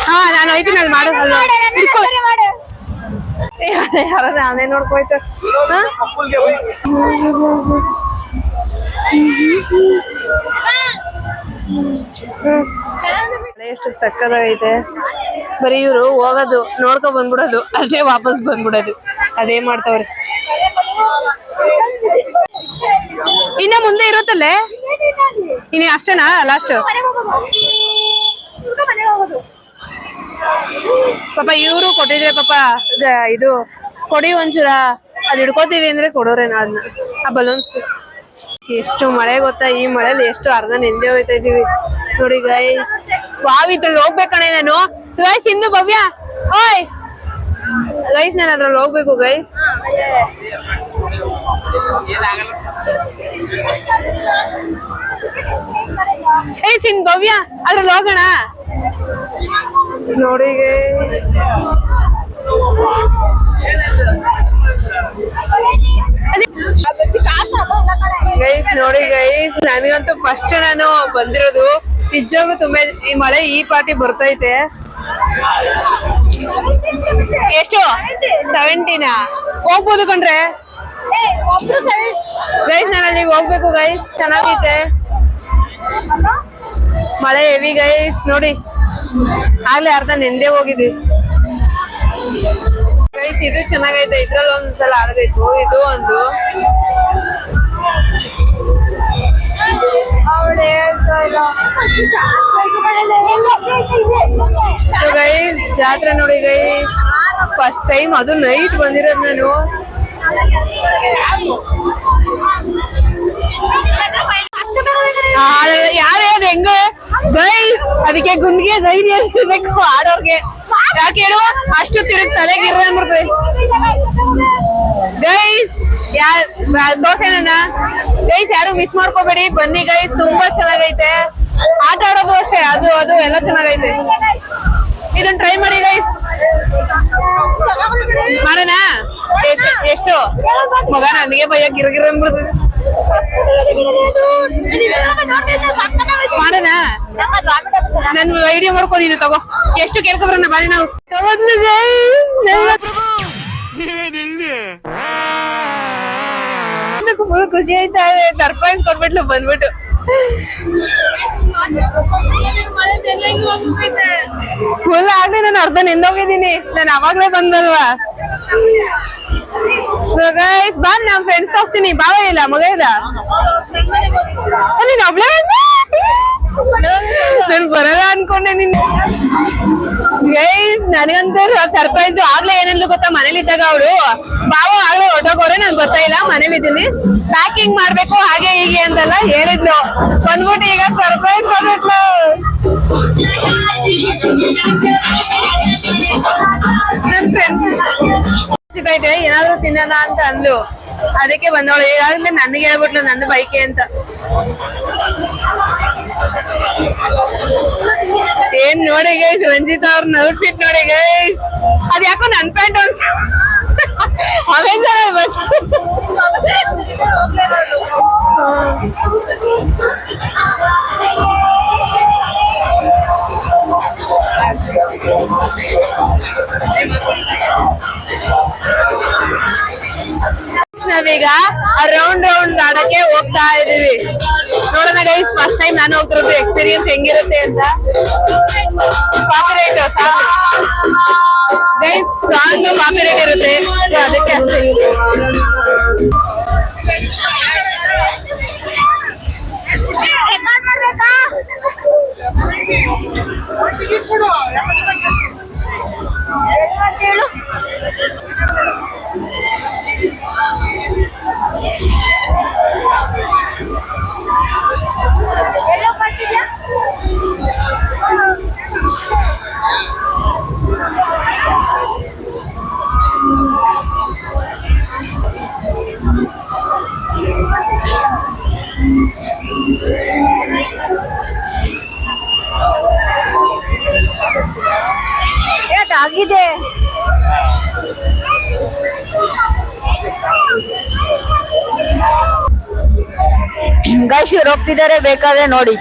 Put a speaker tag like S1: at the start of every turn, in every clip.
S1: ಹಾ ನಾನು ಹೋಯ್ತೀನಿ ಅಲ್ಲಿ ಮಾಡು ಯಾರ ನಾನೇ ನೋಡ್ಕೋಯ್ತು ಎಷ್ಟು ಸಕ್ಕದಾಗೈತೆ ಬರೀ ಇವ್ರು ಹೋಗೋದು ನೋಡ್ಕೊ ಬಂದ್ಬಿಡೋದು ಅಷ್ಟೇ ವಾಪಸ್ ಬಂದ್ಬಿಡೋದು ಅದೇ ಮಾಡ್ತಾವ್ರೆ ಇನ್ನ ಮುಂದೆ ಇರುತ್ತಲ್ಲೇ ಇನ್ನು ಅಷ್ಟೇನಾ ಲಾಸ್ಟ್ ಪಾಪ ಇವ್ರು ಕೊಟ್ಟಿದ್ರೆ ಪಾಪ ಇದು ಕೊಡಿ ಒಂಚೂರ ಅದ್ ಹಿಡ್ಕೋತೀವಿ ಅಂದ್ರೆ ಕೊಡೋರೇನ ಅದನ್ನ ಆ ಬಲೂನ್ಸ್ ಎಷ್ಟು ಮಳೆ ಗೊತ್ತಾ ಈ ಮಳೆಲಿ ಎಷ್ಟು ಅರ್ಧ ನೆಂದೆ ಹೋಯ್ತಾ ಇದೀವಿ ನೋಡಿ ಗೈಸ್ ವಾವ್ ಇದ್ರಲ್ಲಿ ಹೋಗ್ಬೇಕಣೆ ನಾನು ಗೈಸ್ ಇಂದು ಭವ್ಯ ಓಯ್ ಗೈಸ್ ನಾನು ಅದ್ರಲ್ಲಿ ಹೋಗ್ಬೇಕು ಗೈಸ್ ಏಯ್ ಸಿಂದ್ ಭವ್ಯ ಅದ್ರಲ್ಲಿ ಹೋಗೋಣ ನೋಡಿ ಗೈಸ್ ನೋಡಿ ಗೈಸ್ ನನಗಂತೂ ಫಸ್ಟ್ ನಾನು ಬಂದಿರೋದು ನಿಜವಾಗ್ಲೂ ತುಂಬಾ ಈ ಮಳೆ ಈ ಪಾರ್ಟಿ ಬರ್ತೈತೆ ಎಷ್ಟು 70ನಾ ಹೋಗ್ಬೋದು ಕಣ್ರೆ ಗೈಸ್ ನಾನು ಅಲ್ಲಿಗೆ ಹೋಗ್ಬೇಕು ಗೈಸ್ ಚೆನ್ನಾಗೈತೆ ಮಳೆ ಹೆವಿ ಗೈಸ್ ನೋಡಿ ಆಗ್ಲೇ ಅರ್ಧ ನೆಂದೇ ಹೋಗಿದ್ವಿ ಗೈಸ್ ಇದು ಚೆನ್ನಾಗೈತೆ ಇದ್ರಲ್ಲಿ ಒಂದ್ಸಲ ಆಡ್ಬೇಕು ಇದು ಒಂದು ಗೈಸ್ ಜಾತ್ರೆ ನೋಡಿ ಗೈಸ್ ಫಸ್ಟ್ ಟೈಮ್ ಅದು ನೈಟ್ ಬಂದಿರೋದು ನಾನು ಯಾರು ಹೇಳೋದು ಹೆಂಗ ಬೈ ಅದಕ್ಕೆ ಗುಂಡಿಗೆ ಧೈರ್ಯ ಇರ್ಬೇಕು ಆಡೋರ್ಗೆ ಯಾಕೆ ಹೇಳು ಅಷ್ಟು ತಿರುಗಿ ತಲೆಗಿರ ಅಂದ್ಬಿಡ್ತದೆ ಗೈಸ್ ದೋಸೆನ ಗೈಸ್ ಯಾರು ಮಿಸ್ ಮಾಡ್ಕೋಬೇಡಿ ಬನ್ನಿ ಗೈಸ್ ತುಂಬಾ ಚೆನ್ನಾಗೈತೆ ಆಟ ಆಡೋದು ಅಷ್ಟೇ ಅದು ಅದು ಎಲ್ಲ ಚೆನ್ನಾಗೈತೆ ಇದನ್ನ ಟ್ರೈ ಮಾಡಿ ಗೈಸ್ ಮಾಡೋಣ ಎಷ್ಟು ಮಗ ನನಗೆ ಭಯ ಗಿರಗಿರ ಅಂದ್ಬಿಡ್ತದೆ ಮಾಡೋಣ ನನ್ ಐಡಿಯಾ ಮಾಡ್ಕೋದೀನಿ ತಗೋ ಎಷ್ಟು ಕೇಳ್ಕೊಬ್ರನ್ನ ಬಾರಿ ನಾವು ಫುಲ್ ಖುಷಿ ಆಯ್ತಾ ಸರ್ಪ್ರೈಸ್ ಕೊಟ್ಬಿಟ್ಲು ಬಂದ್ಬಿಟ್ಟು ಫುಲ್ ಆಗ್ಲಿ ನಾನು ಅರ್ಧ ನಿಂದೋಗಿದ್ದೀನಿ ನಾನು ಅವಾಗ್ಲೇ ಬಂದಲ್ವಾ ಸೊ ಗೈಸ್ ಬಾ ನಮ್ ಫ್ರೆಂಡ್ಸ್ ಹೋಗ್ತೀನಿ ಬಾವ ಇಲ್ಲ ಮಗ ಇಲ್ಲ ನೀನ್ ಒಬ್ಳೆ ನಾನು ಬರಲ್ಲ ಅನ್ಕೊಂಡೆ ನಿನ್ ಗೈಸ್ ನನಗಂತೂ ಸರ್ಪ್ರೈಸ್ ಆಗ್ಲೇ ಏನೆಲ್ಲ ಗೊತ್ತಾ ಮನೇಲಿ ಇದ್ದಾಗ ಅವಳು ಬಾವ ಆಗ್ಲೇ ಹೊರಟೋಗೋರೆ ನನ್ ಗೊತ್ತಾಯಿಲ್ಲ ಮನೇಲಿ ಇದ್ದೀನಿ ಪ್ಯಾಕಿಂಗ್ ಮಾಡ್ಬೇಕು ಹಾಗೆ ಹೀಗೆ ಅಂತೆಲ್ಲ ಹೇಳಿದ್ಲು ಬಂದ್ಬಿಟ್ಟು ಈಗ ಸರ್ಪ್ರೈಸ್ ಕೊಟ್ಬಿಟ್ಲು ನನ್ ಫ್ರೆಂಡ್ಸ್ ಸಿಗೈತೆ ಏನಾದ್ರು ತಿನ್ನೋಣ ಅಂತ ಅಂದ್ಲು ಅದಕ್ಕೆ ಬಂದವಳು ಈಗಾಗಲೇ ನನಗೆ ಹೇಳ್ಬಿಟ್ಲು ನನ್ನ ಬೈಕೆ ಅಂತ ಏನ್ ನೋಡಿ ಗೈಸ್ ರಂಜಿತಾ ಅವ್ರನ್ನ ಔಟ್ಫಿಟ್ ನೋಡಿ ಗೈಸ್ ಅದ್ ಯಾಕೋ ನನ್ ಪ್ಯಾಂಟ್ ಅಂತ ಅಮೆಜಾನ್ ಬಸ್ ನಾವೀಗ ರೌಂಡ್ ಆಡಕ್ಕೆ ಹೋಗ್ತಾ ಇದೀವಿ ನೋಡೋಣ ಗೈಸ್ ಫಸ್ಟ್ ಟೈಮ್ ನಾನು ಹೋಗ್ತಿರೋದು ಎಕ್ಸ್ಪೀರಿಯನ್ಸ್ ಹೆಂಗಿರುತ್ತೆ ಅಂತ ಕಾಪಿರೈಟ್ ಗೈಸ್ ಸಾಂಗ್ ಕಾಪಿರೈಟ್ ಇರುತ್ತೆ ಅದಕ್ಕೆ ಆಗಿದೆ
S2: ಗೈಸ್ ಇವ್ರು ಹೋಗ್ತಿದ್ದಾರೆ, ಬೇಕಾದ್ರೆ ನೋಡಿ.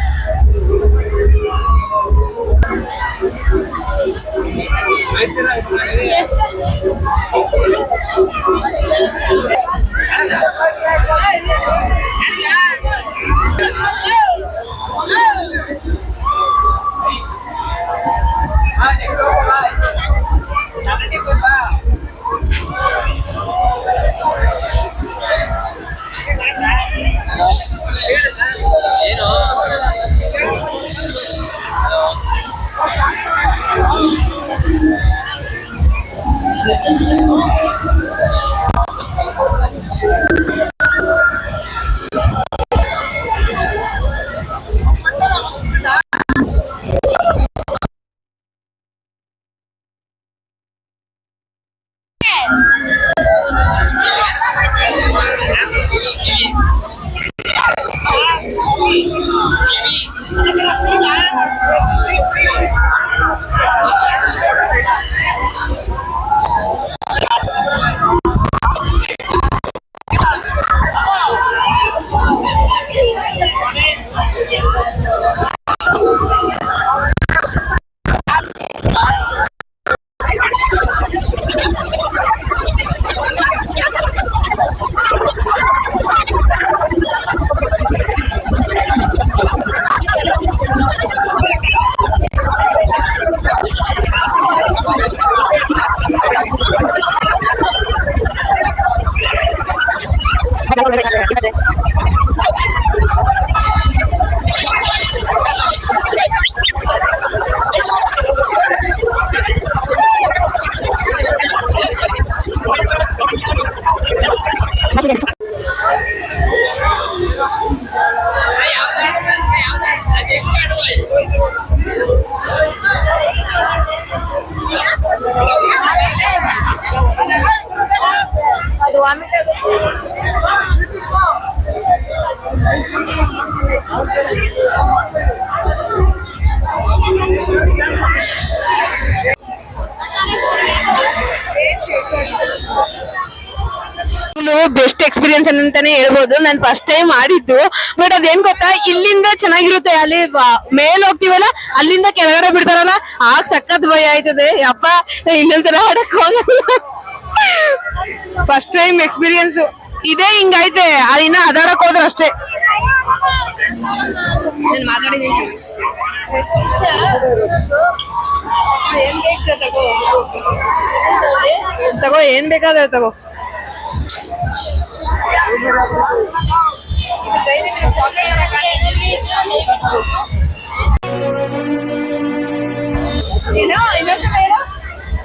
S2: ಅದು ವಾಮಿಟ್ ಆಗುತ್ತೆ.
S1: ಬೆಸ್ಟ್ ಎಕ್ಸ್ಪೀರಿಯನ್ಸ್ ಅಂತಾನೆ ಹೇಳ್ಬೋದು. ನಾನು ಫಸ್ಟ್ ಟೈಮ್ ಮಾಡಿದ್ದು, ಬಟ್ ಅದೇನ್ ಗೊತ್ತಾ, ಇಲ್ಲಿಂದ ಚೆನ್ನಾಗಿರುತ್ತೆ, ಅಲ್ಲಿ ಮೇಲ್ ಹೋಗ್ತೀವಲ್ಲ ಅಲ್ಲಿಂದ ಕೆಳಗಡೆ ಬಿಡ್ತಾರಲ್ಲ, ಆಗ ಸಖತ್ ಭಯ ಆಯ್ತದೆ. ಅಪ್ಪ ಇನ್ನೊಂದ್ಸಲ ಆಡಕ್ ಹೋಗಲ್ಲ. ಫಸ್ಟ್ ಟೈಮ್ ಎಕ್ಸ್ಪೀರಿಯನ್ಸ್ ಇದೇ, ಹಿಂಗೈತೆ. ಅದಿನ್ನ ಅದಾಡಕ್ ಹೋದ್ರೆ ಅಷ್ಟೇ. ನಾನು ಮಾತಾಡಿದ್ದೀನಿ. ತಗೋ, ಏನ್ ಬೇಕಾದ್ರೆ ತಗೋ.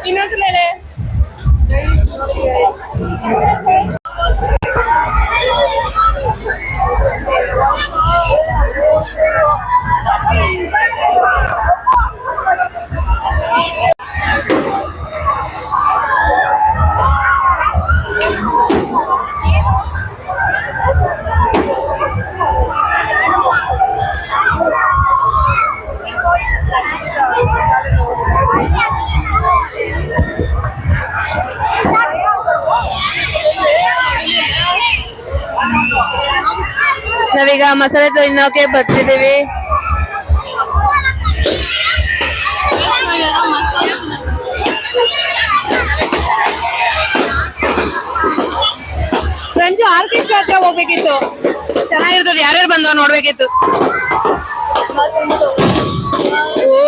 S1: ಇನ್ನೊಂದ್ಸಲ ಹೇಳ. ನಾವೀಗ ಮಸಾಲೆ ತಿನ್ನೋಕೆ ಬರ್ತಿದೀವಿ. ರಂಜು ಆರ್ಕೆಸ್ಟ್ರಾ ಹತ್ರ ಹೋಗ್ಬೇಕಿತ್ತು, ಚೆನ್ನಾಗಿರ್ತದೆ. ಯಾರ್ಯಾರು ಬಂದವ್ ನೋಡ್ಬೇಕಿತ್ತು. ಓ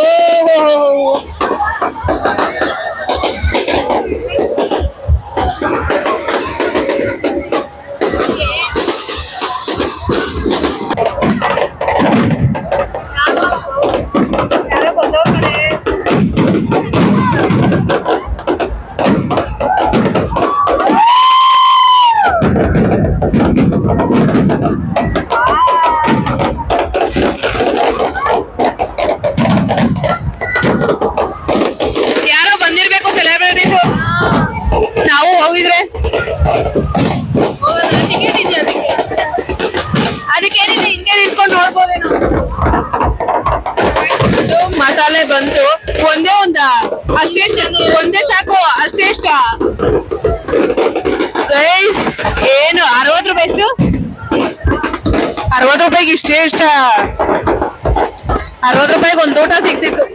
S1: ಮಸಾಲೆ ಬಂತು, ಒಂದೇ ಅಷ್ಟೇ, ಒಂದೇ ಸಾಕು, ಅಷ್ಟೇ ಇಷ್ಟ. ಗೈಸ್ ಏನು 60 ರೂಪಾಯಿ ಎಷ್ಟು? 60 ರೂಪಾಯಿಗೆ ಇಷ್ಟೇ ಇಷ್ಟ. 60 ರೂಪಾಯಿಗೆ ಒಂದು ಊಟ ಸಿಗ್ತಿತ್ತು.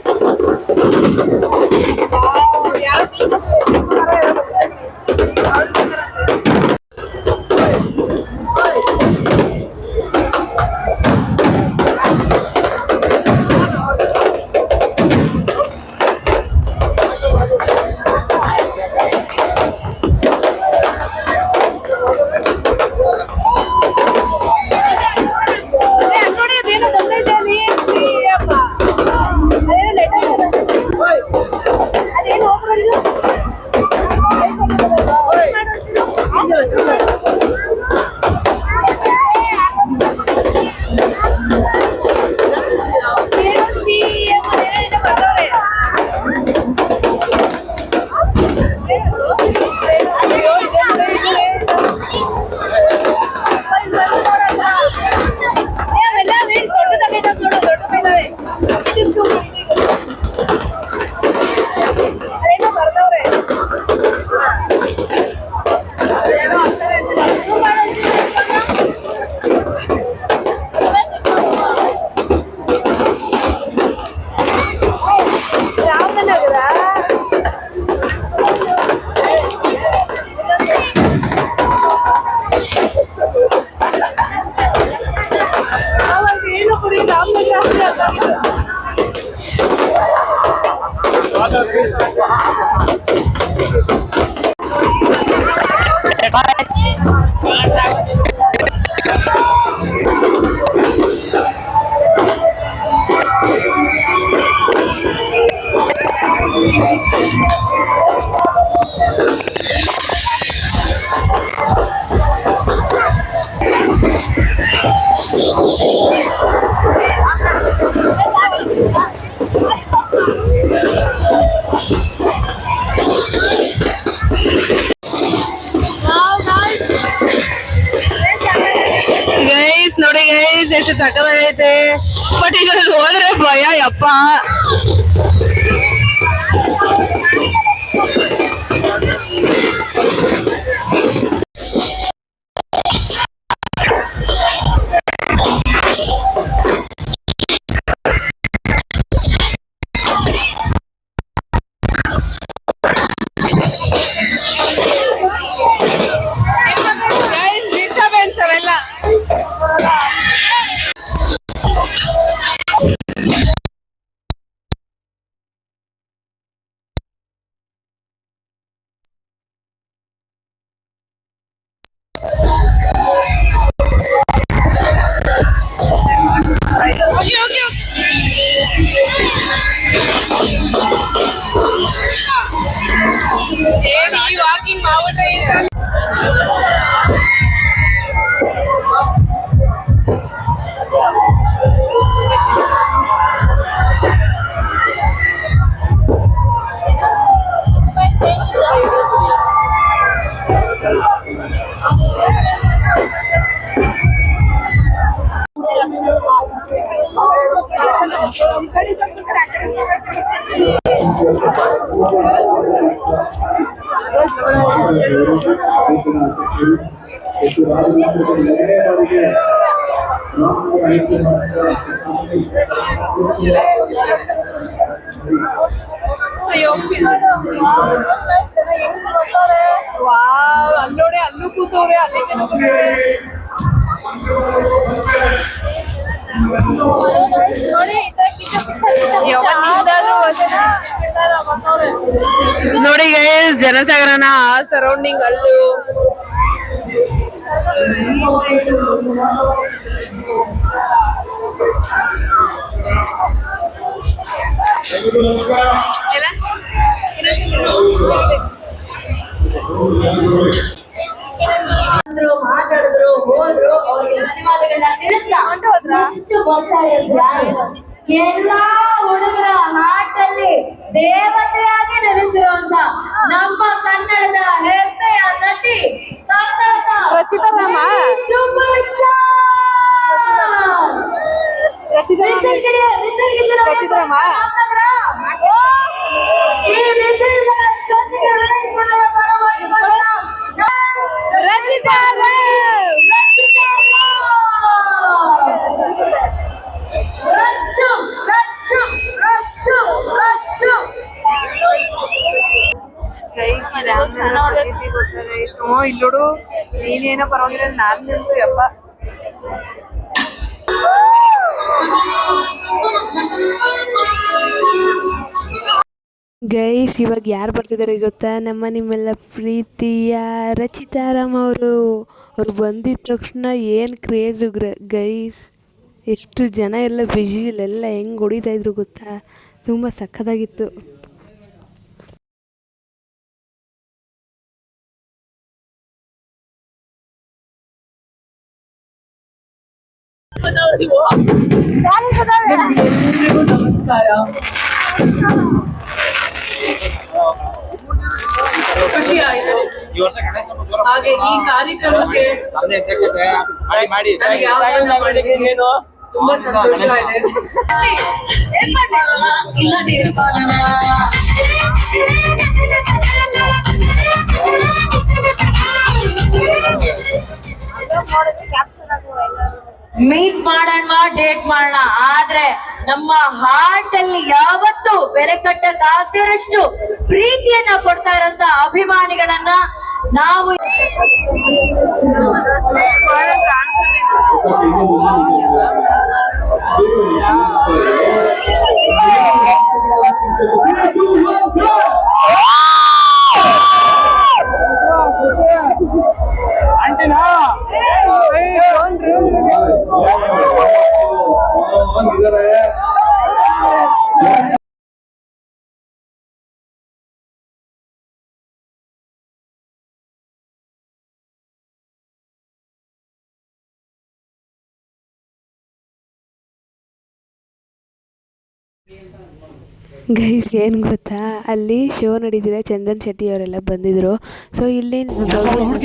S1: ಗೈಸ್ ನೋಡಿ ಗೈಸ್ ಎಷ್ಟು ಸಕ್ಕದಾಗೈತೆ. ಬಟ್ ಇದ್ರಲ್ಲಿ ಹೋದ್ರೆ ಭಯ ಯಪ್ಪ. ಡಿಸ್ಟರ್ಬೆನ್ಸ್ ಅವೆಲ್ಲ. ವಾಕಿಂಗ್ ಮಾಡ್ಬಿಟ್ರೆ ಅಲ್ಲೋಡೆ ಅಲ್ಲೂ ಕೂತವ್ರೆ, ಅಲ್ಲಿಂದ ನೋಡಿ ಗೈಸ್ ಜನಸಾಗರನ ಸರೌಂಡಿಂಗ್ ಅಲ್ಲೂ
S2: ಮಾತಾಡಿದ್ರು ಹೋದ್ರು ಅವ್ರಿಗೆ ಧನ್ಯವಾದಗಳನ್ನ ತಿಳಿಸ್ತಾ ಎಲ್ಲಾ ಹುಡುಗರ ಹಾಟಲ್ಲಿ ದೇವತೆಯಾಗಿ ನೆಲೆಸಿರುವಂತ ನಮ್ಮ ಕನ್ನಡದ ಹೆಮ್ಮೆಯ ನಟಿ ಕನ್ನಡದ
S1: ರಚಿತಾ ರಾಮ
S2: ಸೂಪರ್ ಸ್ಟಾರ್ ರಚಿತಾ ರಾಮ ಈ ಮಿಸೈಲ್ಗಳ ಜೊತೆಗೆ ವೇದಿಕೆಗಳ ಬರಮಾಡಿಕೊಳ್ಳೋಣ ರಚಿತಾ ರಾಮ್
S1: ಇಲ್ಲೋಡು ನೀನೇನೋ ಪರವಾಗಿಲ್ಲ ನಾನ್ ನಿಂತು ಯಪ್ಪ ಗೈಸ್ ಇವಾಗ ಯಾರು ಬರ್ತಿದ್ದಾರೆ ಗೊತ್ತಾ? ನಿಮ್ಮೆಲ್ಲ ಪ್ರೀತಿಯ ರಚಿತಾರಾಮ್ ಅವರು. ಅವ್ರು ಬಂದಿದ್ದ ತಕ್ಷಣ ಏನು ಕ್ರೇಜು ಗೈಸ್. ಎಷ್ಟು ಜನ ಎಲ್ಲ ವಿಜಿಲೆಲ್ಲ ಹೆಂಗೆ ಹೊಡಿತಾ ಇದ್ರು ಗೊತ್ತಾ? ತುಂಬ ಸಖತ್ತಾಗಿತ್ತು.
S3: ಎಲ್ರಿಗೂ ನಮಸ್ಕಾರ. ಖುಷಿ ಆಯ್ತು. ಹಾಗೆ ಈ ಕಾರ್ಯಕ್ರಮಕ್ಕೆ ನನಗೆ ಆಹ್ವಾನ ಮಾಡಿದ್ದಕ್ಕೆ ತುಂಬಾ ಸಂತೋಷ ಇದೆ.
S2: ಮೀಟ್ ಮಾಡೋಣ, ಡೇಟ್ ಮಾಡೋಣ, ಆದ್ರೆ ನಮ್ಮ ಹಾರ್ಟ್ ಅಲ್ಲಿ ಯಾವತ್ತೂ ಬೆಲೆ ಕಟ್ಟಕ್ ಆಗ್ದಿರಷ್ಟು ಪ್ರೀತಿಯನ್ನ ಕೊಡ್ತಾ ಇರೋಂತ ಅಭಿಮಾನಿಗಳನ್ನ ನಾವು
S1: ಗೈಸ್ ಏನು ಗೊತ್ತಾ, ಅಲ್ಲಿ ಶೋ ನಡೀತಿದೆ, ಚಂದನ್ ಶೆಟ್ಟಿ ಅವರೆಲ್ಲ ಬಂದಿದ್ರು. ಸೊ ಇಲ್ಲಿ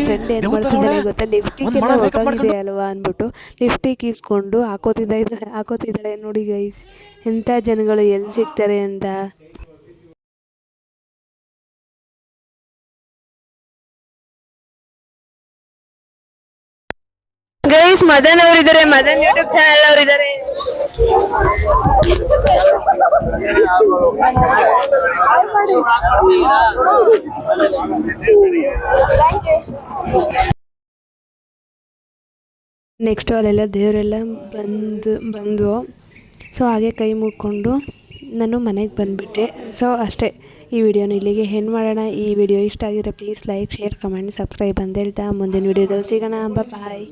S1: ಫ್ರೆಂಡ್ ಏನು ಮಾಡ್ತಿದ್ದಾರೆ ಗೊತ್ತಾ, ಲಿಫ್ಟಿಕ್ ಎಲ್ಲ ಹೊರಗಿದೆ ಅಲ್ವಾ ಅಂದ್ಬಿಟ್ಟು ಲಿಫ್ಟಿಕ್ ಇಸ್ಕೊಂಡು ಹಾಕೋತಿದ್ದಾಳೆ ನೋಡಿ ಗೈಸ್. ಎಂಥ ಜನಗಳು ಎಲ್ಲಿ ಸಿಗ್ತಾರೆ ಅಂತ. ಗೈಸ್ ಮದನ್ ಅವರಿದ್ದಾರೆ, ಮದನ್ ಯೂಟ್ಯೂಬ್ ಚಾನೆಲ್ ಅವರಿದ್ದಾರೆ. ನೆಕ್ಸ್ಟು ಅಲ್ಲೆಲ್ಲ ದೇವರೆಲ್ಲ ಬಂದು ಸೊ ಹಾಗೆ ಕೈ ಮುಗ್ಕೊಂಡು ನಾನು ಮನೆಗೆ ಬಂದುಬಿಟ್ಟೆ. ಸೊ ಅಷ್ಟೇ, ಈ ವಿಡಿಯೋನ ಇಲ್ಲಿಗೆ ಹೆಣ್ಣು ಮಾಡೋಣ. ಈ ವಿಡಿಯೋ ಇಷ್ಟ ಆಗಿದ್ರೆ please like, share, comment, subscribe ಅಂತ ಹೇಳ್ತಾ ಮುಂದಿನ ವಿಡಿಯೋದಲ್ಲಿ ಸಿಗೋಣ. ಬಾಯ್.